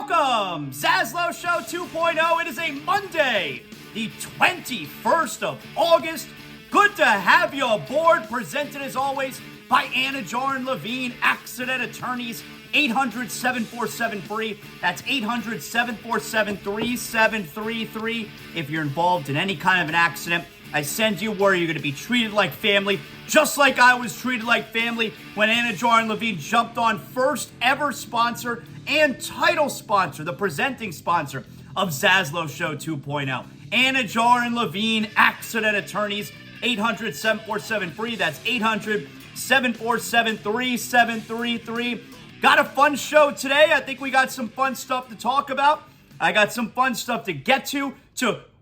Welcome, ZASLOW Show 2.0. It is a Monday, the 21st of August. Good to have you aboard. Presented as always by Anidjar and Levine, accident attorneys. 800-747-FREE. That's 800-747-3733. If you're involved in any kind of an accident, I send you where you're going to be treated like family, just like I was treated like family when Anidjar and Levine jumped on first ever sponsor and title sponsor, the presenting sponsor of ZASLOW Show 2.0. Anidjar and Levine, accident attorneys, 800-747-FREE. That's 800-747-3733. Got a fun show today. I think we got some fun stuff to talk about. I got some fun stuff to get to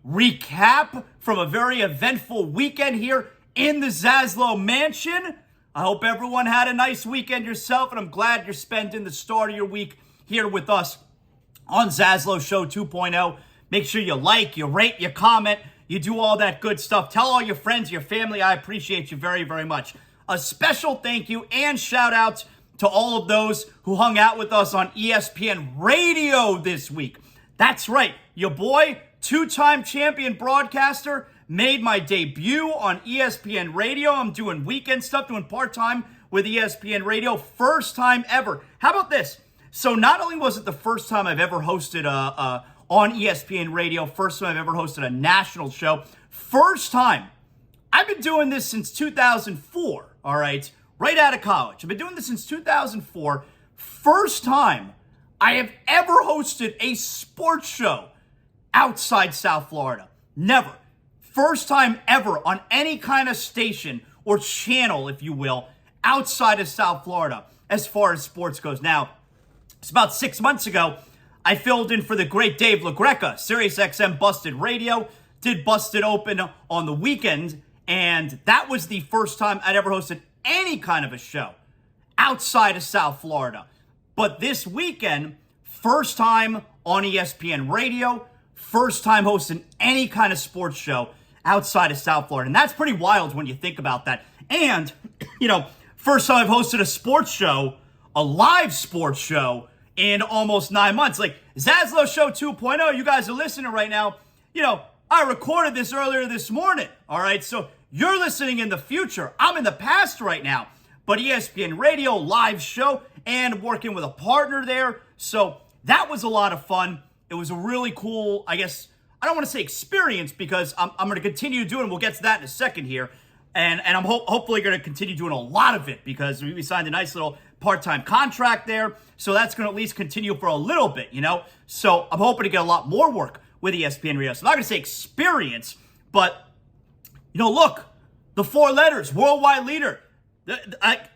recap from a very eventful weekend here in the ZASLOW Mansion. I hope everyone had a nice weekend yourself, and I'm glad you're spending the start of your week here with us on ZASLOW Show 2.0. Make sure you like, you rate, you comment, you do all that good stuff. Tell all your friends, your family, I appreciate you very, very much. A special thank you and shout out to all of those who hung out with us on ESPN Radio this week. That's right, your boy, two-time champion broadcaster, made my debut on ESPN Radio. I'm doing weekend stuff, doing part-time with ESPN Radio. First time ever. How about this? So not only was it the first time I've ever hosted on ESPN Radio, first time I've ever hosted a national show, first time. I've been doing this since 2004, all right? Right out of college. I've been doing this since 2004. First time I have ever hosted a sports show outside South Florida. Never. First time ever on any kind of station or channel, if you will, outside of South Florida as far as sports goes. Now, it's about 6 months ago, I filled in for the great Dave LaGreca. SiriusXM Busted Radio did Busted Open on the weekend, and that was the first time I'd ever hosted any kind of a show outside of South Florida. But this weekend, first time on ESPN Radio, first time hosting any kind of sports show outside of South Florida. And that's pretty wild when you think about that. And, first time I've hosted a sports show, a live sports show, in almost 9 months. Like, ZASLOW Show 2.0, you guys are listening right now. I recorded this earlier this morning, all right? So you're listening in the future. I'm in the past right now. But ESPN Radio, live show, and working with a partner there. So that was a lot of fun. It was a really cool, I guess, I don't want to say experience because I'm going to continue doing it. We'll get to that in a second here. And I'm hopefully going to continue doing a lot of it because we signed a nice little part-time contract there. So that's going to at least continue for a little bit, So I'm hoping to get a lot more work with ESPN Radio. So I'm not going to say experience, but, look, the 4 letters, worldwide leader,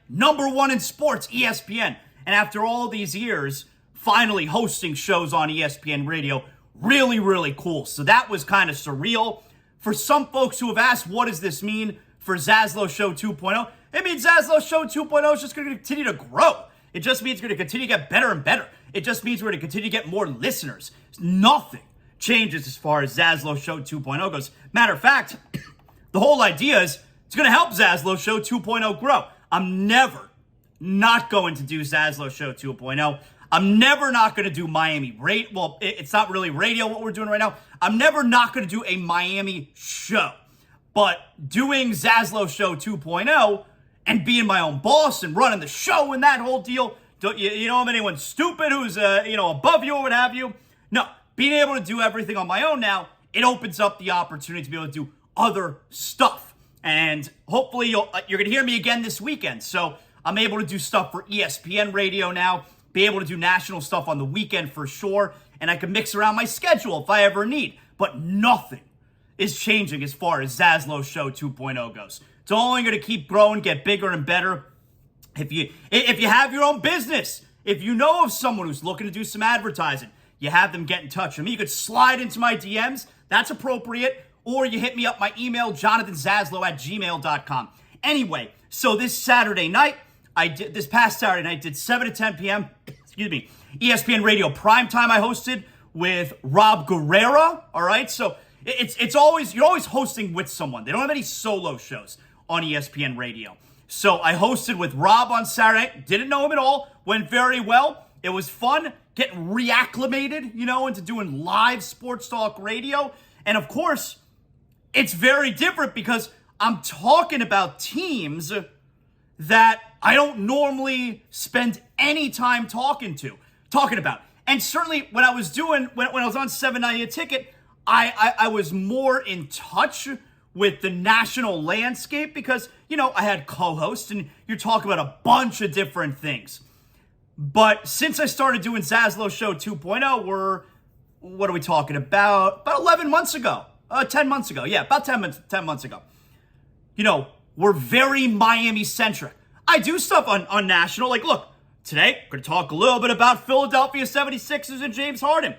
number 1 in sports, ESPN. And after all these years, finally hosting shows on ESPN Radio, really, really cool. So that was kind of surreal. For some folks who have asked, what does this mean for ZASLOW Show 2.0? It means ZASLOW Show 2.0 is just going to continue to grow. It just means we're going to continue to get better and better. It just means we're going to continue to get more listeners. Nothing changes as far as ZASLOW Show 2.0 goes. Matter of fact, the whole idea is it's going to help ZASLOW Show 2.0 grow. I'm never not going to do ZASLOW Show 2.0. I'm never not going to do Miami radio. Well, it's not really radio what we're doing right now. I'm never not going to do a Miami show. But doing ZASLOW Show 2.0 and being my own boss and running the show and that whole deal, you don't have anyone stupid who's above you or what have you. No, being able to do everything on my own now, it opens up the opportunity to be able to do other stuff. And hopefully you're going to hear me again this weekend. So I'm able to do stuff for ESPN Radio now, be able to do national stuff on the weekend for sure, and I can mix around my schedule if I ever need. But nothing is changing as far as ZASLOW Show 2.0 goes. It's only going to keep growing, get bigger and better. If you have your own business, if you know of someone who's looking to do some advertising, you have them get in touch with me. You could slide into my DMs. That's appropriate. Or you hit me up my email, jonathanzaslow@gmail.com. Anyway, so this past Saturday night, did 7 to 10 p.m., ESPN Radio Primetime I hosted with Rob Guerrera, all right? So you're always hosting with someone. They don't have any solo shows on ESPN Radio. So I hosted with Rob on Saturday night. Didn't know him at all. Went very well. It was fun getting reacclimated, into doing live sports talk radio. And of course, it's very different because I'm talking about teams that I don't normally spend any time talking about. And certainly when I was on 790 Ticket, I was more in touch with the national landscape because, I had co-hosts and you're talking about a bunch of different things. But since I started doing ZASLOW Show 2.0, what are we talking about? About 11 months ago. 10 months ago. Yeah, about 10 months ago. We're very Miami-centric. I do stuff on national. Like, look, today, we're going to talk a little bit about Philadelphia 76ers and James Harden.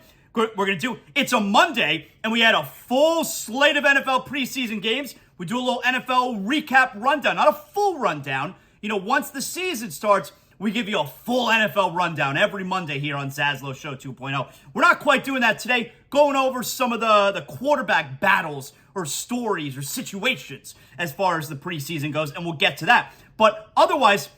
It's a Monday, and we had a full slate of NFL preseason games. We do a little NFL recap rundown. Not a full rundown. Once the season starts, we give you a full NFL rundown every Monday here on ZASLOW Show 2.0. We're not quite doing that today, going over some of the quarterback battles or stories or situations as far as the preseason goes, and we'll get to that. But otherwise,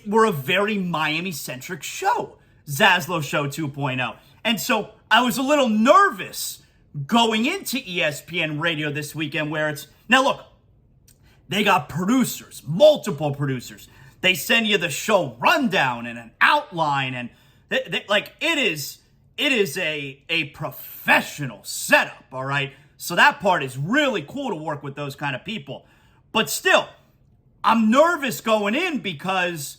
we're a very Miami-centric show, ZASLOW Show 2.0. And so I was a little nervous going into ESPN Radio this weekend now look, they got producers, multiple producers. They send you the show rundown and an outline, and it is a professional setup, all right? So that part is really cool to work with those kind of people. But still, I'm nervous going in because,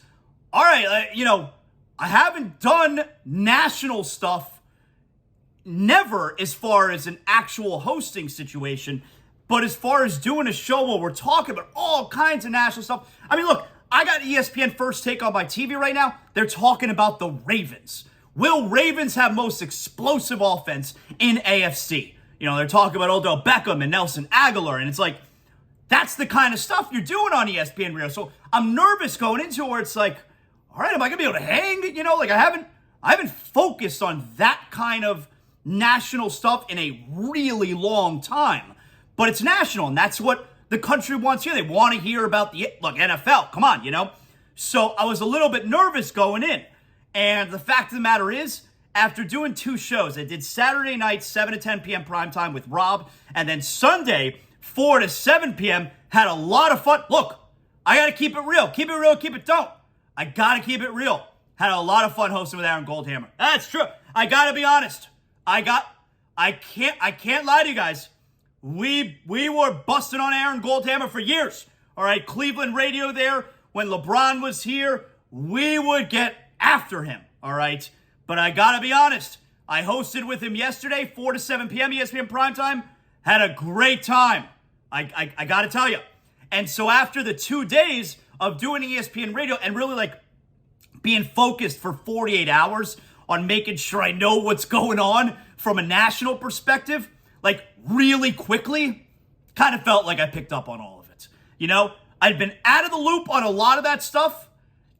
all right, I haven't done national stuff, never as far as an actual hosting situation, but as far as doing a show where we're talking about all kinds of national stuff. I mean, look, I got ESPN First Take on my TV right now. They're talking about the Ravens. Will Ravens have most explosive offense in AFC? They're talking about Odell Beckham and Nelson Aguilar, and it's like, that's the kind of stuff you're doing on ESPN Radio. So I'm nervous going into it where it's like, all right, am I going to be able to hang? I haven't focused on that kind of national stuff in a really long time. But it's national, and that's what the country wants to hear. They want to hear about NFL. Come on, So I was a little bit nervous going in. And the fact of the matter is, after doing two shows, I did Saturday night, 7 to 10 p.m. primetime with Rob, and then Sunday, 4 to 7 p.m., had a lot of fun. Look, I got to keep it real. Keep it real, keep it don't. I got to keep it real. Had a lot of fun hosting with Aaron Goldhammer. That's true. I got to be honest. I can't lie to you guys. We were busting on Aaron Goldhammer for years. All right, Cleveland radio there. When LeBron was here, we would get after him. All right, but I gotta be honest. I hosted with him yesterday, 4 to 7 p.m. ESPN primetime. Had a great time. I gotta tell you. And so after the 2 days of doing ESPN radio and really being focused for 48 hours on making sure I know what's going on from a national perspective, really quickly, kind of felt like I picked up on all of it. I'd been out of the loop on a lot of that stuff,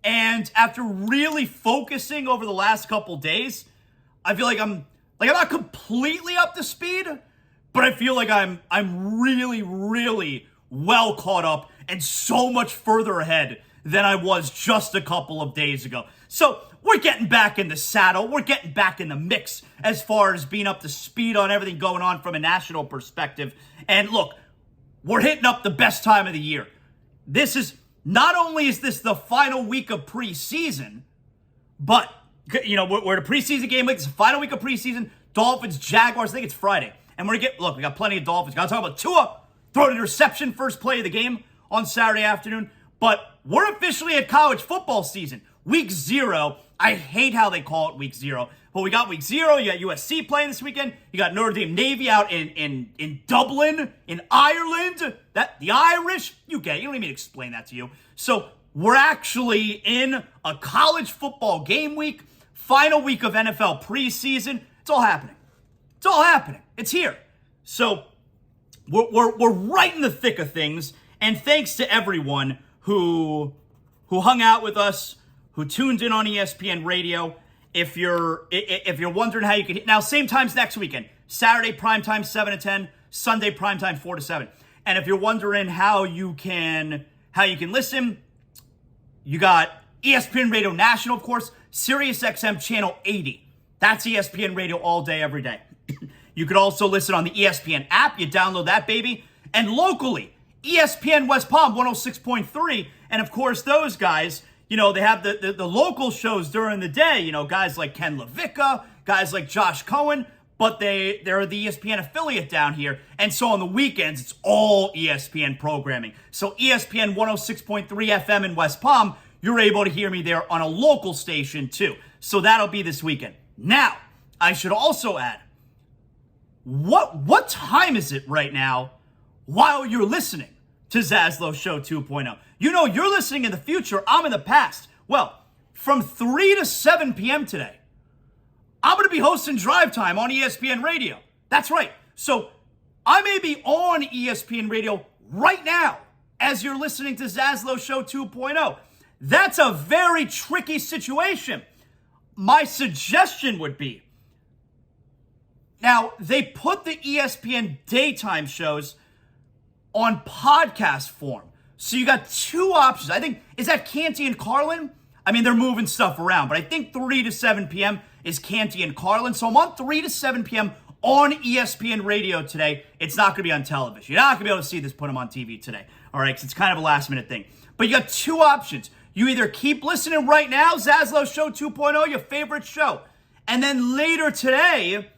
and after really focusing over the last couple days, I feel like I'm not completely up to speed, but I feel like I'm really, really well caught up and so much further ahead than I was just a couple of days ago. So we're getting back in the saddle. We're getting back in the mix as far as being up to speed on everything going on from a national perspective. And look, we're hitting up the best time of the year. Not only is this the final week of preseason, but, we're at a preseason game week. It's the final week of preseason. Dolphins, Jaguars, I think it's Friday. And we got plenty of Dolphins. Got to talk about Tua throwing an interception first play of the game on Saturday afternoon. But we're officially at college football season. Week 0. I hate how they call it week 0. But we got week 0. You got USC playing this weekend. You got Notre Dame Navy out in Dublin, in Ireland. The Irish, you get it. You don't need me to explain that to you. So we're actually in a college football game week, final week of NFL preseason. It's all happening. It's all happening. It's here. So we're right in the thick of things. And thanks to everyone who hung out with us, who tuned in on ESPN Radio. If you're wondering how you can, now same times next weekend, Saturday primetime 7 to 10, Sunday primetime 4 to 7. And if you're wondering how you can listen, you got ESPN Radio National, of course, Sirius XM Channel 80. That's ESPN Radio all day, every day. You could also listen on the ESPN app. You download that, baby. And locally, ESPN West Palm 106.3. And of course, those guys, they have the local shows during the day. Guys like Ken LaVicka, guys like Josh Cohen. But they're the ESPN affiliate down here. And so on the weekends, it's all ESPN programming. So ESPN 106.3 FM in West Palm, you're able to hear me there on a local station too. So that'll be this weekend. Now, I should also add, what time is it right now while you're listening to ZASLOW Show 2.0? You're listening in the future. I'm in the past. Well, from 3 to 7 p.m. today, I'm going to be hosting Drive Time on ESPN Radio. That's right. So I may be on ESPN Radio right now as you're listening to ZASLOW Show 2.0. That's a very tricky situation. My suggestion would be, now they put the ESPN daytime shows on podcast form. So you got two options. I think, is that Canty and Carlin? I mean, they're moving stuff around, but I think 3 to 7 p.m. is Canty and Carlin. So I'm on 3 to 7 p.m. on ESPN Radio today. It's not going to be on television. You're not going to be able to see this put them on TV today. All right, because it's kind of a last-minute thing. But you got two options. You either keep listening right now, ZASLOW Show 2.0, your favorite show. And then later today,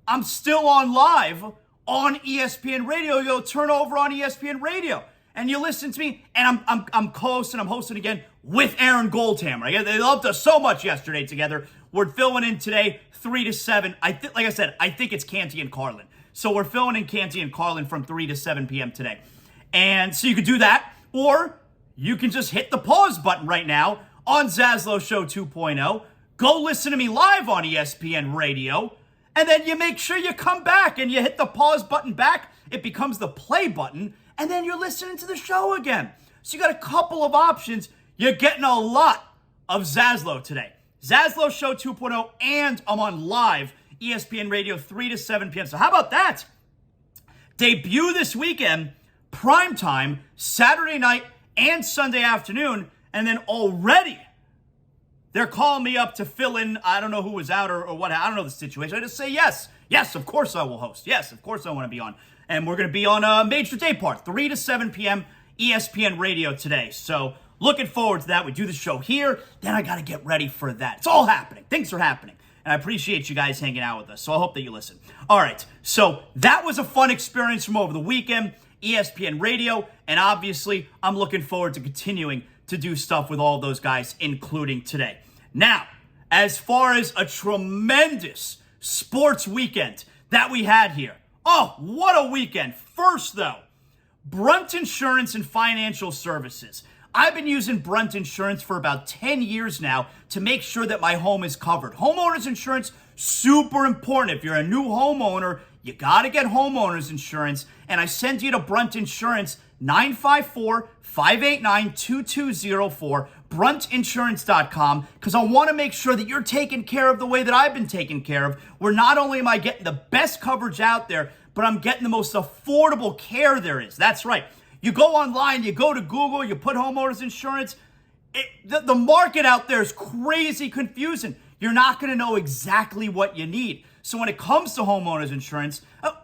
I'm still on live on ESPN Radio. You'll turn over on ESPN Radio. And you listen to me, and I'm co-hosting, I'm hosting again with Aaron Goldhammer. They loved us so much yesterday together. We're filling in today, 3 to 7. Like I said, I think it's Canty and Carlin. So we're filling in Canty and Carlin from 3 to 7 p.m. today. And so you could do that, or you can just hit the pause button right now on ZASLOW Show 2.0. Go listen to me live on ESPN Radio, and then you make sure you come back and you hit the pause button back. It becomes the play button, and then you're listening to the show again. So you got a couple of options. You're getting a lot of ZASLOW today. ZASLOW Show 2.0, and I'm on live ESPN Radio 3 to 7 p.m. So how about that? Debut this weekend, primetime, Saturday night and Sunday afternoon, and then already they're calling me up to fill in. I don't know who was out or what. I don't know the situation. I just say yes. Yes, of course I will host. Yes, of course I want to be on. And we're going to be on a major day part, 3 to 7 p.m. ESPN Radio today. So looking forward to that. We do the show here. Then I got to get ready for that. It's all happening. Things are happening. And I appreciate you guys hanging out with us. So I hope that you listen. All right. So that was a fun experience from over the weekend. ESPN Radio. And obviously, I'm looking forward to continuing to do stuff with all those guys, including today. Now, as far as a tremendous sports weekend that we had here. Oh, what a weekend. First, though, Brunt Insurance and Financial Services. I've been using Brunt Insurance for about 10 years now to make sure that my home is covered. Homeowners insurance, super important. If you're a new homeowner, you got to get homeowners insurance. And I send you to Brunt Insurance, 954-589-2204, bruntinsurance.com, because I want to make sure that you're taken care of the way that I've been taken care of, where not only am I getting the best coverage out there, but I'm getting the most affordable care there is. That's right. You go online, you go to Google, you put homeowners insurance. The market out there is crazy confusing. You're not going to know exactly what you need. So when it comes to homeowners insurance,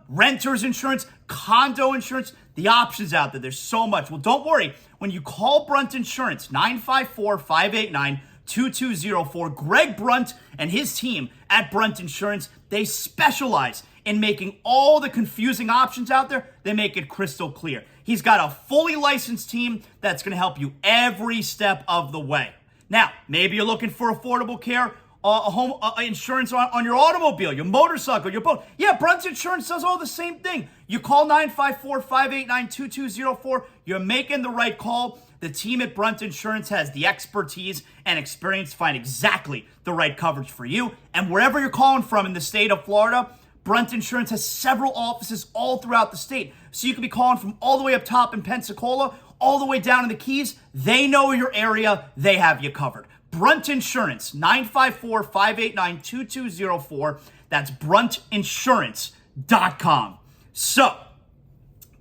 renters insurance, condo insurance, the options out there, there's so much. Well, don't worry. When you call Brunt Insurance, 954-589-2204, Greg Brunt and his team at Brunt Insurance, they specialize in making all the confusing options out there, they make it crystal clear. He's got a fully licensed team that's going to help you every step of the way. Now, maybe you're looking for affordable care, home insurance on your automobile, your motorcycle, your boat. Yeah, Brunt Insurance does all the same thing. You call 954-589-2204. You're making the right call. The team at Brunt Insurance has the expertise and experience to find exactly the right coverage for you. And wherever you're calling from in the state of Florida, Brunt Insurance has several offices all throughout the state. So you could be calling from all the way up top in Pensacola, all the way down in the Keys. They know your area. They have you covered. Brunt Insurance, 954-589-2204. That's bruntinsurance.com. So,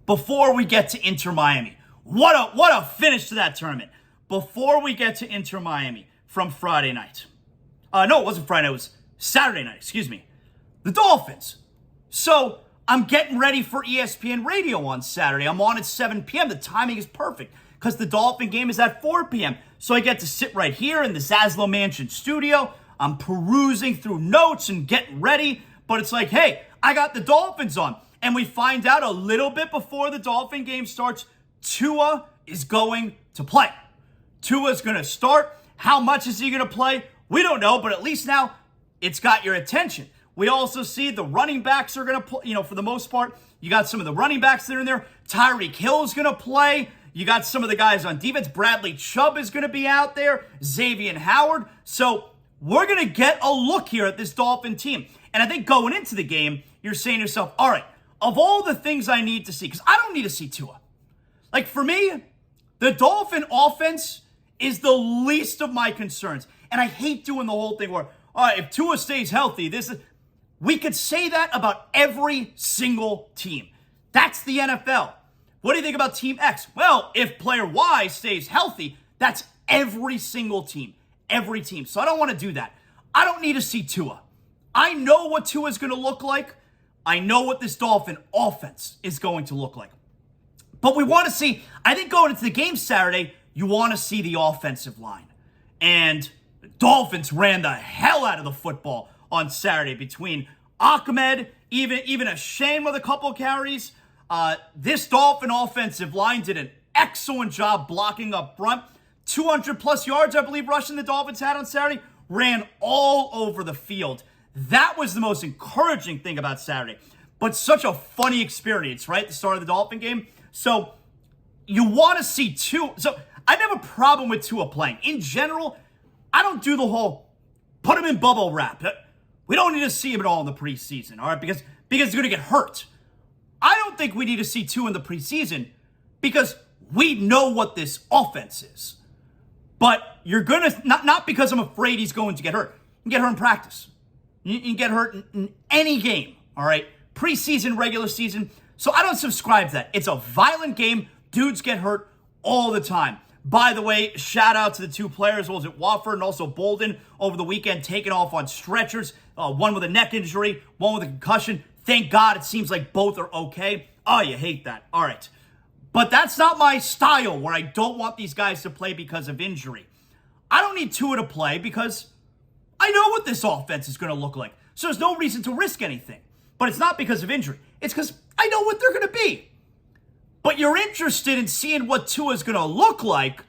before we get to Inter Miami, what a finish to that tournament. Before we get to Inter Miami from Friday night, No, it wasn't Friday night. It was Saturday night, excuse me. The Dolphins. So I'm getting ready for ESPN Radio on Saturday. I'm on at 7 p.m. The timing is perfect because the Dolphin game is at 4 p.m. So I get to sit right here in the ZASLOW Mansion studio. I'm perusing through notes and getting ready. But it's like, hey, I got the Dolphins on. And we find out a little bit before the Dolphin game starts, Tua is going to play. Tua's going to start. How much is he going to play? We don't know, but at least now it's got your attention. We also see the running backs are going to play, for the most part. You got some of the running backs that are in there. Tyreek Hill is going to play. You got some of the guys on defense. Bradley Chubb is going to be out there. Xavier Howard. So we're going to get a look here at this Dolphin team. And I think going into the game, you're saying to yourself, all right, of all the things I need to see, because I don't need to see Tua. Like for me, the Dolphin offense is the least of my concerns. And I hate doing the whole thing where, all right, if Tua stays healthy, we could say that about every single team. That's the NFL. What do you think about Team X? Well, if player Y stays healthy, that's every single team. Every team. So I don't want to do that. I don't need to see Tua. I know what Tua is going to look like. I know what this Dolphin offense is going to look like. But we want to see, I think going into the game Saturday, you want to see the offensive line. And the Dolphins ran the hell out of the football on Saturday between Ahmed, even a Shane with a couple carries. This Dolphin offensive line did an excellent job blocking up Brunt. 200 plus yards, I believe, rushing the Dolphins had on Saturday. Ran all over the field. That was the most encouraging thing about Saturday. But such a funny experience, right? The start of the Dolphin game. So you want to see Tua. So I have a problem with Tua playing. In general, I don't do the whole put him in bubble wrap. We don't need to see him at all in the preseason, all right? Because he's going to get hurt. I don't think we need to see Tua in the preseason because we know what this offense is. But you're going to, not because I'm afraid he's going to get hurt. You can get hurt in practice. You can get hurt in any game, all right? Preseason, regular season. So I don't subscribe to that. It's a violent game. Dudes get hurt all the time. By the way, shout out to the two players, was it Wofford and also Bolden over the weekend, taken off on stretchers. One with a neck injury, one with a concussion. Thank God it seems like both are okay. Oh, you hate that. All right. But that's not my style where I don't want these guys to play because of injury. I don't need Tua to play because I know what this offense is going to look like. So there's no reason to risk anything. But it's not because of injury. It's because I know what they're going to be. But you're interested in seeing what Tua is going to look like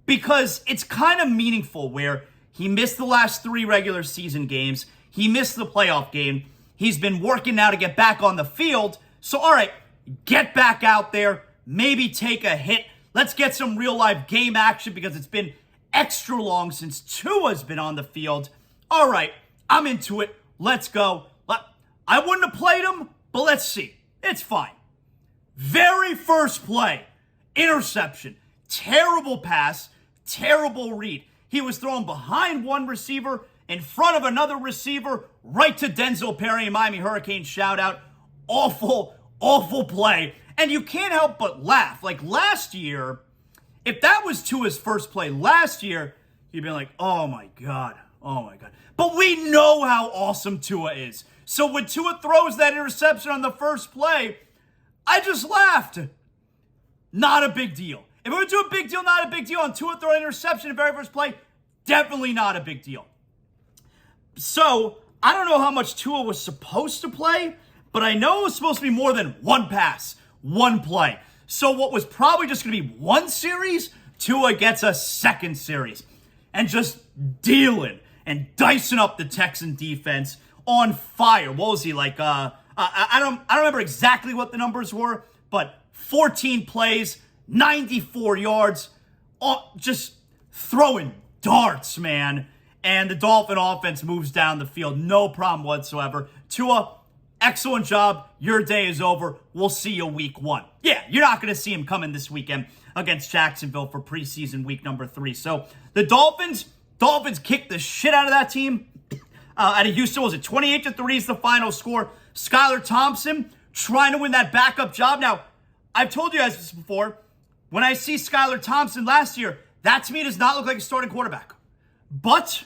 because it's kind of meaningful where he missed the last 3 regular season games. He missed the playoff game. He's been working now to get back on the field. So, all right, get back out there. Maybe take a hit. Let's get some real-life game action because it's been extra long since Tua's been on the field. All right, I'm into it. Let's go. I wouldn't have played him, but let's see. It's fine. Very first play, interception, terrible pass, terrible read. He was thrown behind one receiver, in front of another receiver, right to Denzel Perry and Miami Hurricanes shout out. Awful, awful play. And you can't help but laugh. Like last year, if that was Tua's first play last year, you'd be like, oh my God. But we know how awesome Tua is. So when Tua throws that interception on the first play, I just laughed. Not a big deal. If we're going to do a big deal, not a big deal. On Tua throwing an interception in the very first play, definitely not a big deal. So I don't know how much Tua was supposed to play, but I know it was supposed to be more than one pass, one play. So what was probably just going to be one series, Tua gets a second series. And just dealing and dicing up the Texan defense on fire. What was he like? I don't remember exactly what the numbers were, but 14 plays, 94 yards, just throwing darts, man. And the Dolphin offense moves down the field. No problem whatsoever. Tua, excellent job. Your day is over. We'll see you week 1. Yeah, you're not going to see him coming this weekend against Jacksonville for preseason week number 3. So the Dolphins kicked the shit out of that team. Out of Houston, was it 28-3 is the final score. Skylar Thompson trying to win that backup job. Now, I've told you guys this before. When I see Skylar Thompson last year, that to me does not look like a starting quarterback. But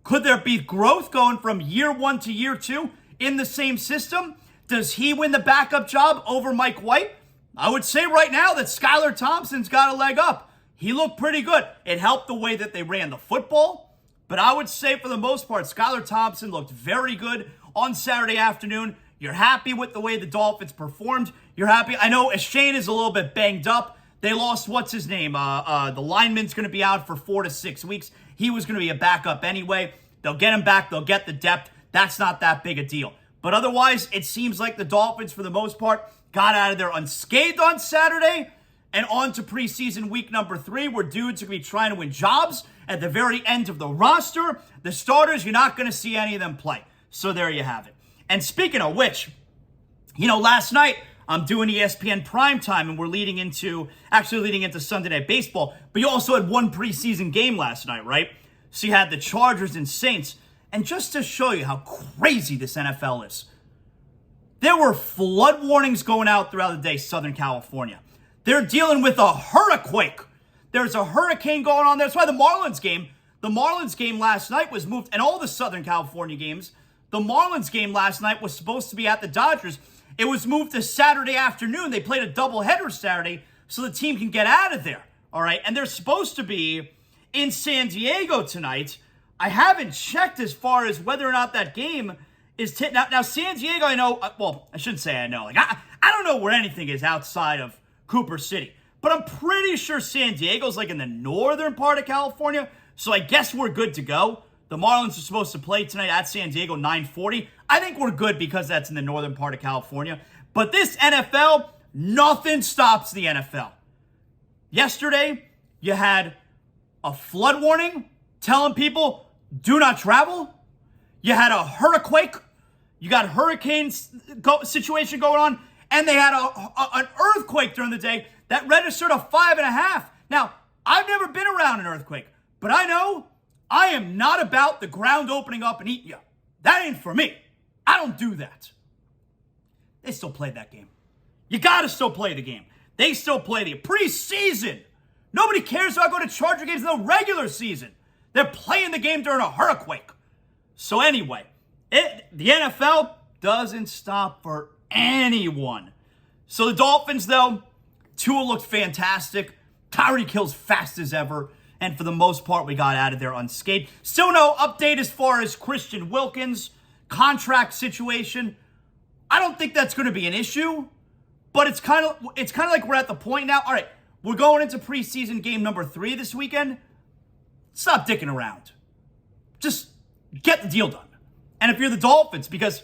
Could there be growth going from year one to year two in the same system? Does he win the backup job over Mike White? I would say right now that Skylar Thompson's got a leg up. He looked pretty good. It helped the way that they ran the football. But I would say for the most part, Skylar Thompson looked very good on Saturday afternoon. You're happy with the way the Dolphins performed. You're happy. I know Shane is a little bit banged up. They lost, what's his name? The lineman's going to be out for 4 to 6 weeks. He was going to be a backup anyway. They'll get him back. They'll get the depth. That's not that big a deal. But otherwise, it seems like the Dolphins, for the most part, got out of there unscathed on Saturday and on to preseason week number 3, where dudes are going to be trying to win jobs at the very end of the roster. The starters, you're not going to see any of them play. So there you have it. And speaking of which, last night, I'm doing ESPN primetime, and we're leading into Sunday Night Baseball. But you also had one preseason game last night, right? So you had the Chargers and Saints. And just to show you how crazy this NFL is, there were flood warnings going out throughout the day, Southern California. They're dealing with a hurricane. There's a hurricane going on there. That's why the Marlins game last night was moved, and all the Southern California games, the Marlins game last night was supposed to be at the Dodgers. It was moved to Saturday afternoon. They played a doubleheader Saturday so the team can get out of there, all right? And they're supposed to be in San Diego tonight. I haven't checked as far as whether or not that game is now San Diego, I know, I shouldn't say I know. I don't know where anything is outside of Cooper City, but I'm pretty sure San Diego's in the northern part of California, so I guess we're good to go. The Marlins are supposed to play tonight at San Diego, 9:40. I think we're good because that's in the northern part of California. But this NFL, nothing stops the NFL. Yesterday, you had a flood warning telling people, do not travel. You had a hurricane. You got a hurricane situation going on. And they had an earthquake during the day that registered a 5.5. Now, I've never been around an earthquake, but I know I am not about the ground opening up and eating you. That ain't for me. I don't do that. They still played that game. You got to still play the game. They still play the preseason. Nobody cares about going to Charger games in the regular season. They're playing the game during a hurricane. So anyway, the NFL doesn't stop for anyone. So the Dolphins, though, Tua looked fantastic. Tyreek Hill's fast as ever. And for the most part, we got out of there unscathed. Still no update as far as Christian Wilkins' contract situation. I don't think that's going to be an issue. But it's kind of like we're at the point now. All right, we're going into preseason game number 3 this weekend. Stop dicking around. Just get the deal done. And if you're the Dolphins, because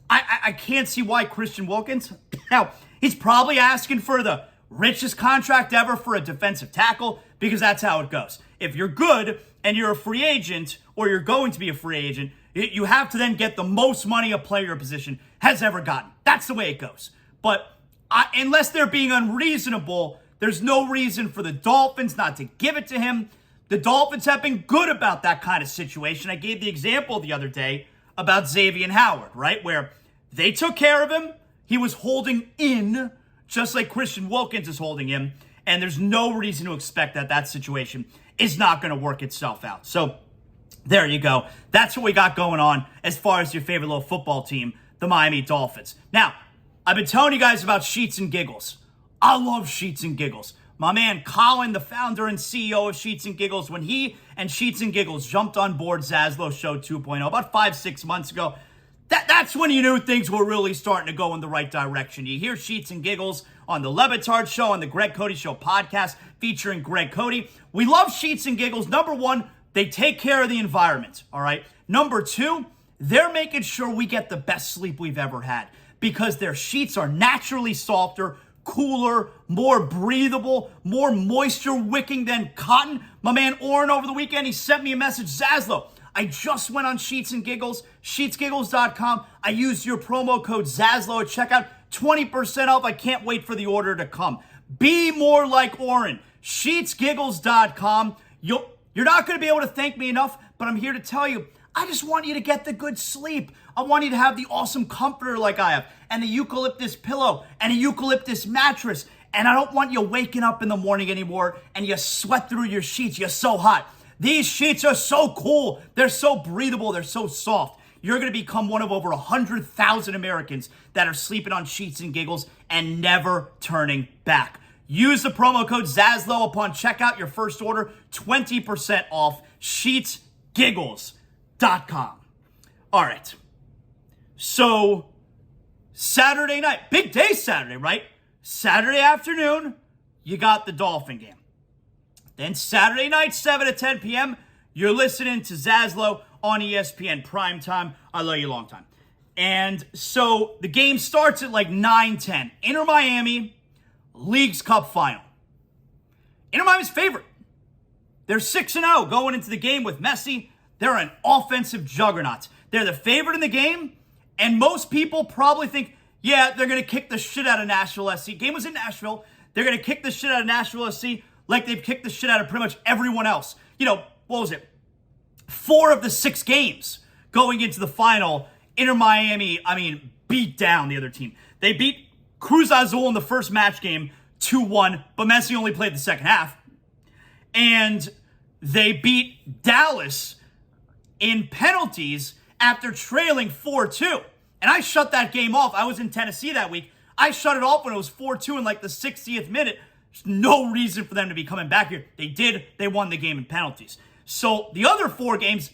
I can't see why Christian Wilkins, now, he's probably asking for the richest contract ever for a defensive tackle, because that's how it goes. If you're good and you're a free agent, or you're going to be a free agent, you have to then get the most money a player position has ever gotten. That's the way it goes. But unless they're being unreasonable, there's no reason for the Dolphins not to give it to him. The Dolphins have been good about that kind of situation. I gave the example the other day about Xavier Howard, right? Where they took care of him. He was holding in, just like Christian Wilkins is holding him. And there's no reason to expect that situation is not going to work itself out. So there you go. That's what we got going on as far as your favorite little football team, the Miami Dolphins. Now, I've been telling you guys about Sheets and Giggles. I love Sheets and Giggles. My man Colin, the founder and CEO of Sheets and Giggles, when he and Sheets and Giggles jumped on board ZASLOW Show 2.0 about 5-6 months ago, that's when you knew things were really starting to go in the right direction. You hear Sheets and Giggles on the Levitard Show, on the Greg Cody Show podcast featuring Greg Cody. We love Sheets and Giggles. Number one, they take care of the environment, all right? Number two, they're making sure we get the best sleep we've ever had because their sheets are naturally softer, cooler, more breathable, more moisture wicking than cotton. My man Oren over the weekend, he sent me a message, ZASLOW, I just went on Sheets and Giggles, sheetsgiggles.com. I used your promo code ZASLOW at checkout, 20% off. I can't wait for the order to come. Be more like Oren. Sheetsgiggles.com. You're not going to be able to thank me enough, but I'm here to tell you, I just want you to get the good sleep. I want you to have the awesome comforter like I have, and the eucalyptus pillow, and a eucalyptus mattress. And I don't want you waking up in the morning anymore and you sweat through your sheets. You're so hot. These sheets are so cool. They're so breathable. They're so soft. You're going to become one of over 100,000 Americans that are sleeping on sheets and giggles and never turning back. Use the promo code ZASLOW upon checkout. Your first order, 20% off sheetsgiggles.com. All right. So, Saturday night, big day Saturday, right? Saturday afternoon, you got the Dolphin game. Then Saturday night, 7 to 10 p.m., you're listening to ZASLOW on ESPN primetime. I love you long time. And so the game starts at like 9:10. Inter Miami, Leagues Cup final. Inter Miami's favorite. They're 6-0 going into the game with Messi. They're an offensive juggernaut. They're the favorite in the game, and most people probably think, yeah, they're going to kick the shit out of Nashville SC. Game was in Nashville. They're going to kick the shit out of Nashville SC like they've kicked the shit out of pretty much everyone else. You know, what was it? 4 of the 6 games going into the final, Inter Miami, beat down the other team. They beat Cruz Azul in the first match game 2-1, but Messi only played the second half. And they beat Dallas in penalties after trailing 4-2. And I shut that game off. I was in Tennessee that week. I shut it off when it was 4-2 in like the 60th minute. There's no reason for them to be coming back here. They did. They won the game in penalties. So the other 4 games,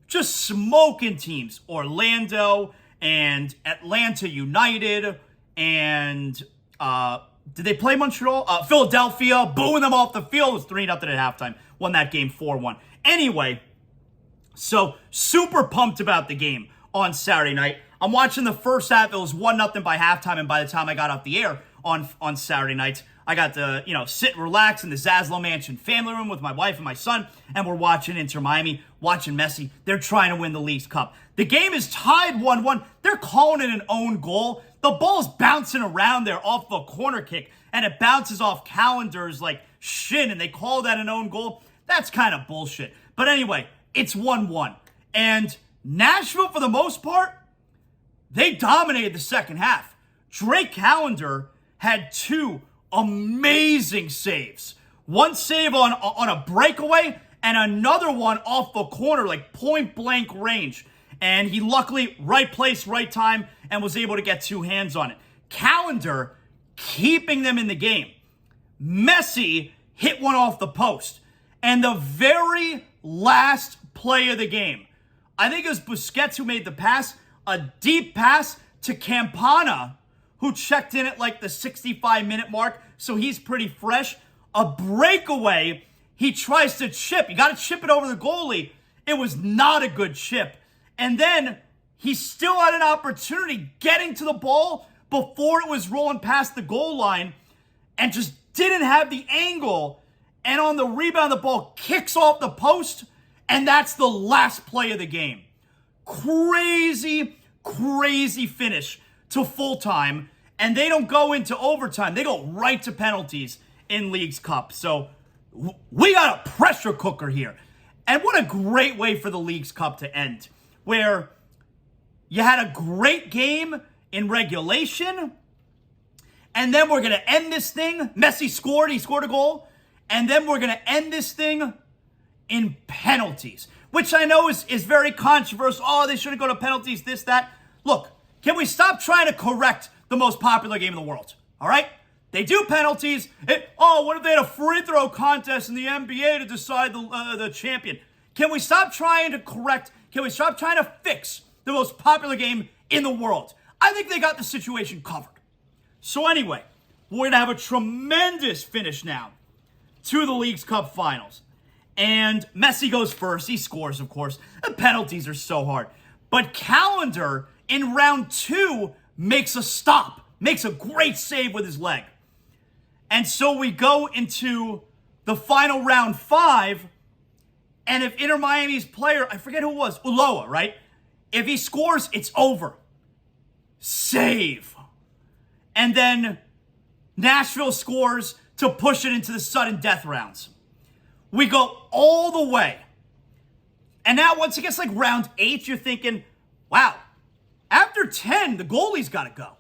just smoking teams. Orlando and Atlanta United and did they play Montreal? Philadelphia, booing them off the field. It was 3-0 at halftime. Won that game 4-1. Anyway, so super pumped about the game on Saturday night. I'm watching the first half. It was 1-0 by halftime, and by the time I got off the air on Saturday nights, I got to, sit and relax in the ZASLOW Mansion family room with my wife and my son, and we're watching Inter Miami, watching Messi. They're trying to win the Leagues Cup. The game is tied 1-1. They're calling it an own goal. The ball's bouncing around there off a corner kick, and it bounces off Calendar's shin, and they call that an own goal. That's kind of bullshit. But anyway, it's 1-1. And Nashville, for the most part, they dominated the second half. Drake Callender had 2 amazing saves. One save on a breakaway and another one off the corner, point blank range. And he luckily, right place, right time, and was able to get 2 hands on it. Callender keeping them in the game. Messi hit one off the post. And the very last play of the game, I think it was Busquets who made the pass, a deep pass to Campana, who checked in at the 65-minute mark, so he's pretty fresh. A breakaway, he tries to chip. You got to chip it over the goalie. It was not a good chip. And then he still had an opportunity getting to the ball before it was rolling past the goal line and just didn't have the angle. And on the rebound, the ball kicks off the post, and that's the last play of the game. Crazy finish to full time, and they don't go into overtime. They go right to penalties in Leagues Cup. So we got a pressure cooker here. And what a great way for the Leagues Cup to end, where you had a great game in regulation, and then we're going to end this thing. Messi scored. He scored a goal. And then we're going to end this thing in penalties, which I know is very controversial. Oh, they shouldn't go to penalties, this, that. Look, can we stop trying to correct the most popular game in the world? All right? They do penalties. What if they had a free throw contest in the NBA to decide the champion? Can we stop trying to correct? Can we stop trying to fix the most popular game in the world? I think they got the situation covered. So anyway, we're going to have a tremendous finish now to the Leagues Cup finals. And Messi goes first. He scores, of course. The penalties are so hard. But Callender, in round 2, makes a stop. Makes a great save with his leg. And so we go into the final round 5. And if Inter Miami's player, I forget who it was, Ulloa, right? If he scores, it's over. Save. And then Nashville scores to push it into the sudden death rounds. We go all the way. And now once it gets round 8, you're thinking, wow, after 10, the goalie's got to go.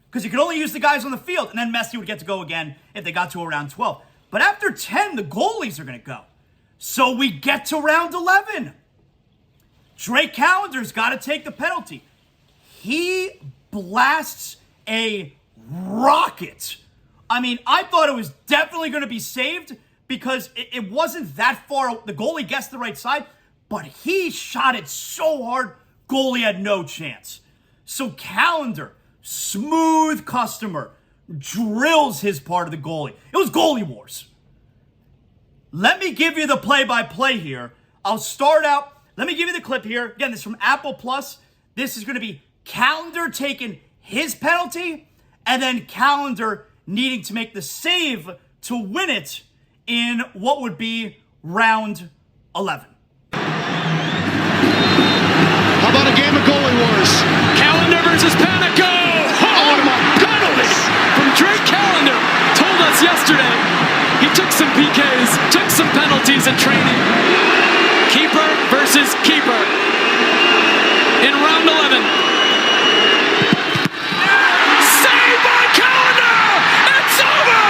Because you could only use the guys on the field. And then Messi would get to go again if they got to around 12. But after 10, the goalies are going to go. So we get to round 11. Drake Callender's got to take the penalty. He blasts a rocket. I mean, I thought it was definitely going to be saved because it wasn't that far. The goalie guessed the right side, but he shot it so hard, goalie had no chance. So Callender, smooth customer, drills his part of the goalie. It was goalie wars. Let me give you the play-by-play here. I'll start out. Let me give you the clip here. Again, this is from Apple Plus. This is going to be Callender taking his penalty and then Callender needing to make the save to win it in what would be round 11. How about a game of goalie wars? Callender versus Panico. Oh, my penalty from Drake Callender. Told us yesterday he took some PKs, took some penalties in training. Keeper versus keeper in round 11. Saved by Callender! It's over!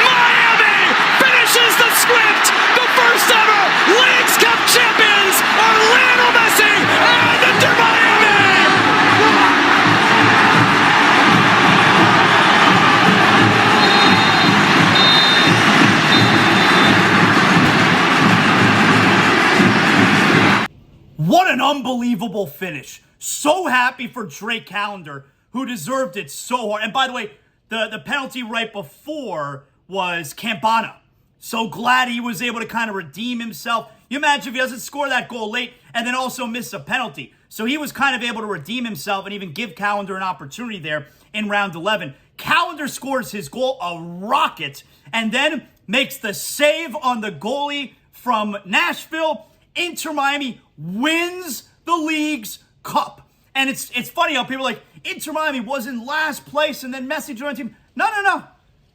Miami finishes the script! The first ever Leagues Cup champions are Lionel Messi and Inter Miami! What an unbelievable finish. So happy for Drake Callender, who deserved it so hard. And by the way, the penalty right before was Campana. So glad he was able to kind of redeem himself. You imagine if he doesn't score that goal late and then also miss a penalty. So he was kind of able to redeem himself and even give Callender an opportunity there in round 11. Callender scores his goal, a rocket, and then makes the save on the goalie from Nashville. Inter Miami wins the League's Cup. And it's funny how people are like, Inter Miami was in last place and then Messi joined the team. No.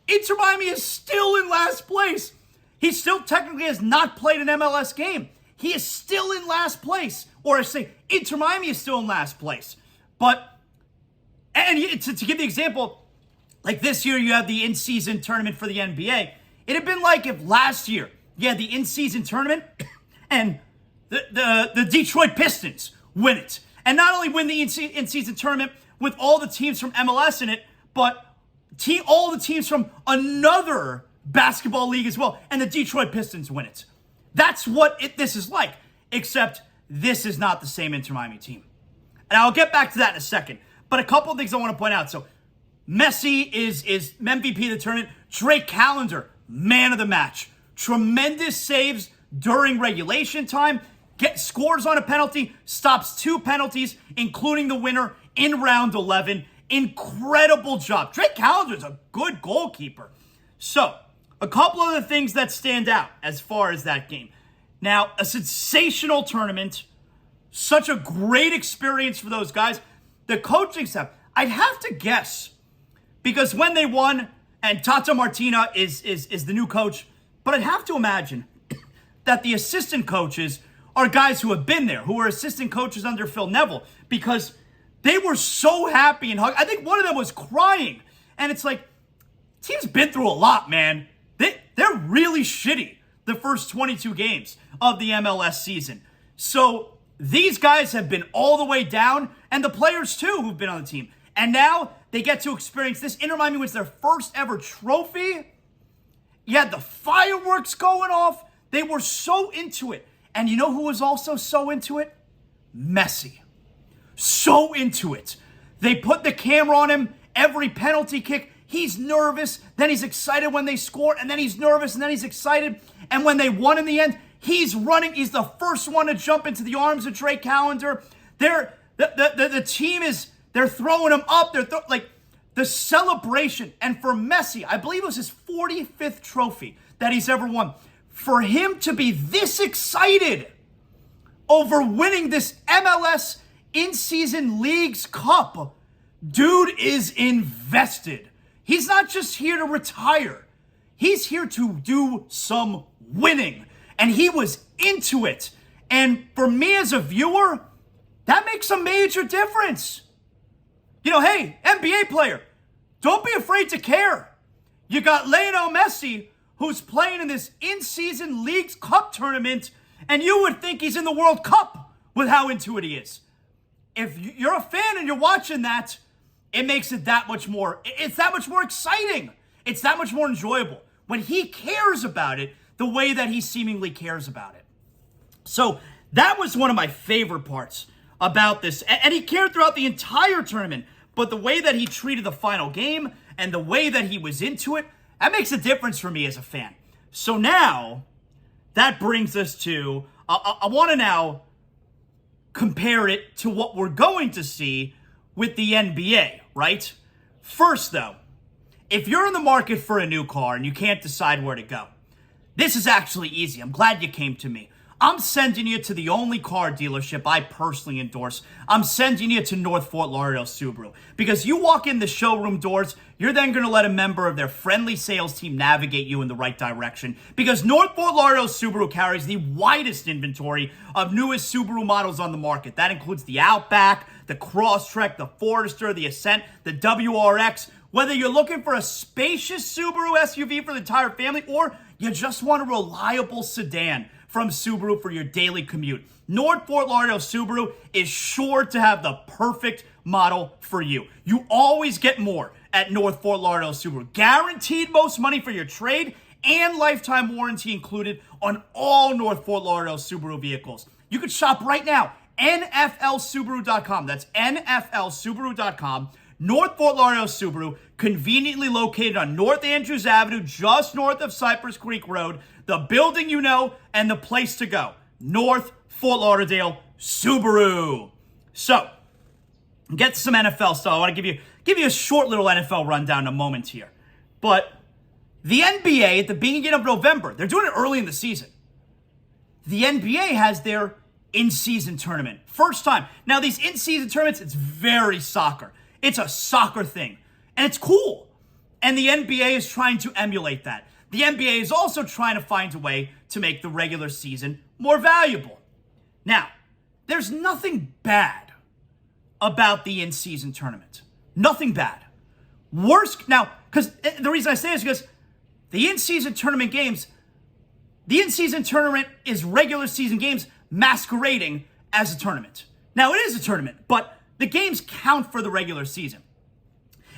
Inter Miami is still in last place. He still technically has not played an MLS game. He is still in last place. Or I say, Inter Miami is still in last place. But, and to give the example, like this year you have the in-season tournament for the NBA. It had been like if last year you had the in-season tournament and the Detroit Pistons win it. And not only win the in-season tournament with all the teams from MLS in it, but all the teams from another basketball league as well. And the Detroit Pistons win it. That's what this is like. Except this is not the same Inter Miami team. And I'll get back to that in a second. But a couple of things I want to point out. So Messi is MVP of the tournament. Drake Callender, man of the match. Tremendous saves during regulation time. Scores on a penalty, stops 2 penalties, including the winner in round 11. Incredible job. Drake Callender is a good goalkeeper. So, a couple of the things that stand out as far as that game. Now, a sensational tournament. Such a great experience for those guys. The coaching staff, I'd have to guess, because when they won, and Tata Martino is the new coach, but I'd have to imagine that the assistant coaches are guys who have been there, who were assistant coaches under Phil Neville, because they were so happy and hugged. I think one of them was crying. And it's like, team's been through a lot, man. They're really shitty the first 22 games of the MLS season. So these guys have been all the way down, and the players too who've been on the team. And now they get to experience this. Inter Miami wins their first ever trophy. You had the fireworks going off. They were so into it. And you know who was also so into it? Messi. So into it. They put the camera on him every penalty kick. He's nervous. Then he's excited when they score. And then he's nervous. And then he's excited. And when they won in the end, he's running. He's the first one to jump into the arms of Drake Callender. The team is, they're throwing him up. Like the celebration. And for Messi, I believe it was his 45th trophy that he's ever won. For him to be this excited over winning this MLS in-season Leagues Cup, dude is invested. He's not just here to retire. He's here to do some winning. And he was into it. And for me as a viewer, that makes a major difference. You know, hey, NBA player, don't be afraid to care. You got Lionel Messi, who's playing in this in-season Leagues Cup tournament, and you would think he's in the World Cup with how into it he is. If you're a fan and you're watching that, it makes it that much more, it's that much more exciting. It's that much more enjoyable when he cares about it the way that he seemingly cares about it. So that was one of my favorite parts about this. And he cared throughout the entire tournament, but the way that he treated the final game and the way that he was into it, that makes a difference for me as a fan. So now, that brings us to, I want to now compare it to what we're going to see with the NBA, right? First, though, if you're in the market for a new car and you can't decide where to go, this is actually easy. I'm glad you came to me. I'm sending you to the only car dealership I personally endorse. I'm sending you to North Fort Lauderdale Subaru. Because you walk in the showroom doors, you're then going to let a member of their friendly sales team navigate you in the right direction. Because North Fort Lauderdale Subaru carries the widest inventory of newest Subaru models on the market. That includes the Outback, the Crosstrek, the Forester, the Ascent, the WRX. Whether you're looking for a spacious Subaru SUV for the entire family or you just want a reliable sedan from Subaru for your daily commute, North Fort Lauderdale Subaru is sure to have the perfect model for you. You always get more at North Fort Lauderdale Subaru. Guaranteed most money for your trade and lifetime warranty included on all North Fort Lauderdale Subaru vehicles. You can shop right now, nflsubaru.com. That's nflsubaru.com. North Fort Lauderdale Subaru, conveniently located on North Andrews Avenue, just north of Cypress Creek Road. The building you know and the place to go. North Fort Lauderdale Subaru. So, get to some NFL stuff. I want to give you a short little NFL rundown in a moment here. But the NBA at the beginning of November, they're doing it early in the season. The NBA has their in-season tournament. First time. Now, these in-season tournaments, it's very soccer. It's a soccer thing. And it's cool. And the NBA is trying to emulate that. The NBA is also trying to find a way to make the regular season more valuable. Now, there's nothing bad about the in-season tournament. Nothing bad. Worst, now, because the reason I say this is because the in-season tournament games, the in-season tournament is regular season games masquerading as a tournament. Now, it is a tournament, but the games count for the regular season.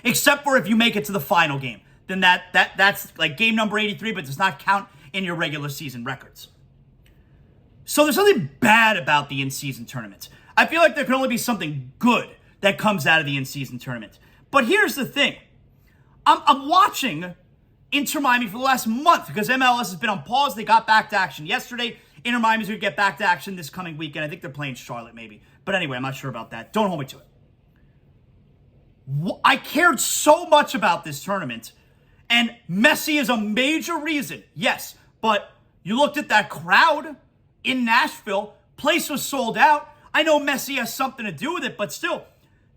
Except for if you make it to the final game. Then that's like game number 83, but does not count in your regular season records. So there's nothing bad about the in-season tournament. I feel like there can only be something good that comes out of the in-season tournament. But here's the thing. I'm watching Inter Miami for the last month because MLS has been on pause. They got back to action yesterday. Inter Miami's going to get back to action this coming weekend. I think they're playing Charlotte maybe. But anyway, I'm not sure about that. Don't hold me to it. I cared so much about this tournament. And Messi is a major reason, yes. But you looked at that crowd in Nashville. Place was sold out. I know Messi has something to do with it, but still,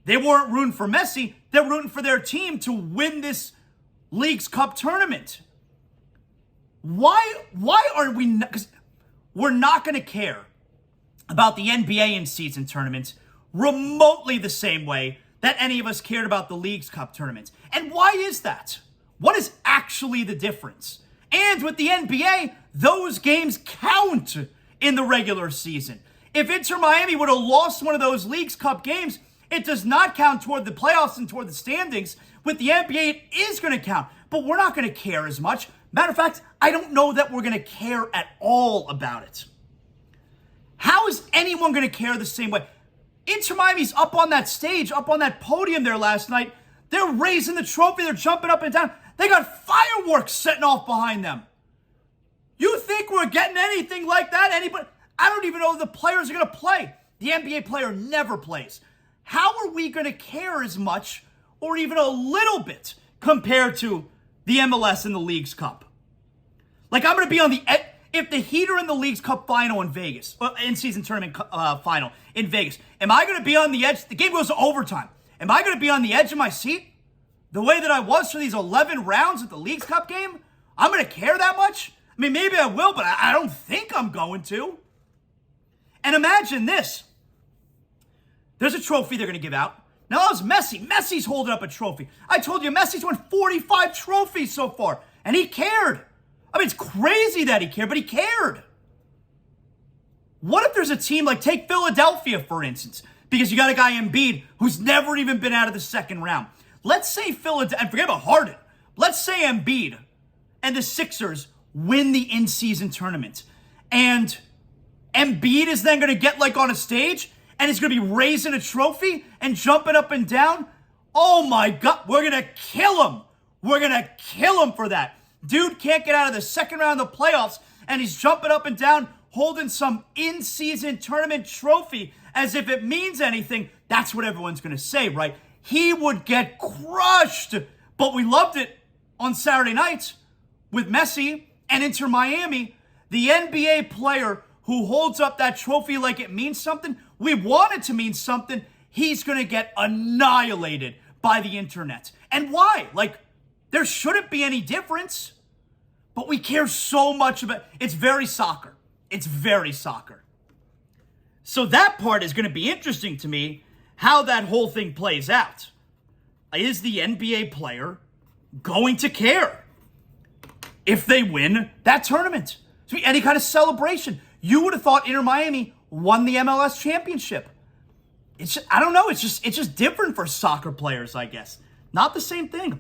they weren't rooting for Messi. They're rooting for their team to win this Leagues Cup tournament. Why are we not? Because we're not going to care about the NBA in-season tournaments remotely the same way that any of us cared about the Leagues Cup tournaments. And why is that? What is actually the difference? And with the NBA, those games count in the regular season. If Inter Miami would have lost one of those Leagues Cup games, it does not count toward the playoffs and toward the standings. With the NBA, it is going to count. But we're not going to care as much. Matter of fact, I don't know that we're going to care at all about it. How is anyone going to care the same way? Inter Miami's up on that stage, up on that podium there last night. They're raising the trophy. They're jumping up and down. They got fireworks setting off behind them. You think we're getting anything like that? Anybody? I don't even know if the players are going to play. The NBA player never plays. How are we going to care as much or even a little bit compared to the MLS and the Leagues Cup? Like, I'm going to be on the edge. If the Heat are in the Leagues Cup final in Vegas, in-season tournament final in Vegas, am I going to be on the edge? The game goes to overtime. Am I going to be on the edge of my seat the way that I was for these 11 rounds at the Leagues Cup game? I'm going to care that much? I mean, maybe I will, but I don't think I'm going to. And imagine this. There's a trophy they're going to give out. Now, that was Messi. Messi's holding up a trophy. I told you, Messi's won 45 trophies so far, and he cared I mean, it's crazy that he cared, but he cared. What if there's a team like, take Philadelphia, for instance, because you got a guy Embiid who's never even been out of the second round. Let's say Philadelphia, and forget about Harden. Let's say Embiid and the Sixers win the in-season tournament. And Embiid is then going to get like on a stage and he's going to be raising a trophy and jumping up and down. Oh my God, we're going to kill him. We're going to kill him for that. Dude can't get out of the second round of the playoffs and he's jumping up and down holding some in-season tournament trophy as if it means anything. That's what everyone's going to say, right? He would get crushed. But we loved it on Saturday night with Messi and Inter Miami, the NBA player who holds up that trophy like it means something. We want it to mean something. He's going to get annihilated by the internet. And why? Like, there shouldn't be any difference. But we care so much about it. It's very soccer. It's very soccer. So that part is going to be interesting to me, how that whole thing plays out. Is the NBA player going to care if they win that tournament? To be any kind of celebration. You would have thought Inter Miami won the MLS championship. I don't know. It's just different for soccer players, I guess. Not the same thing.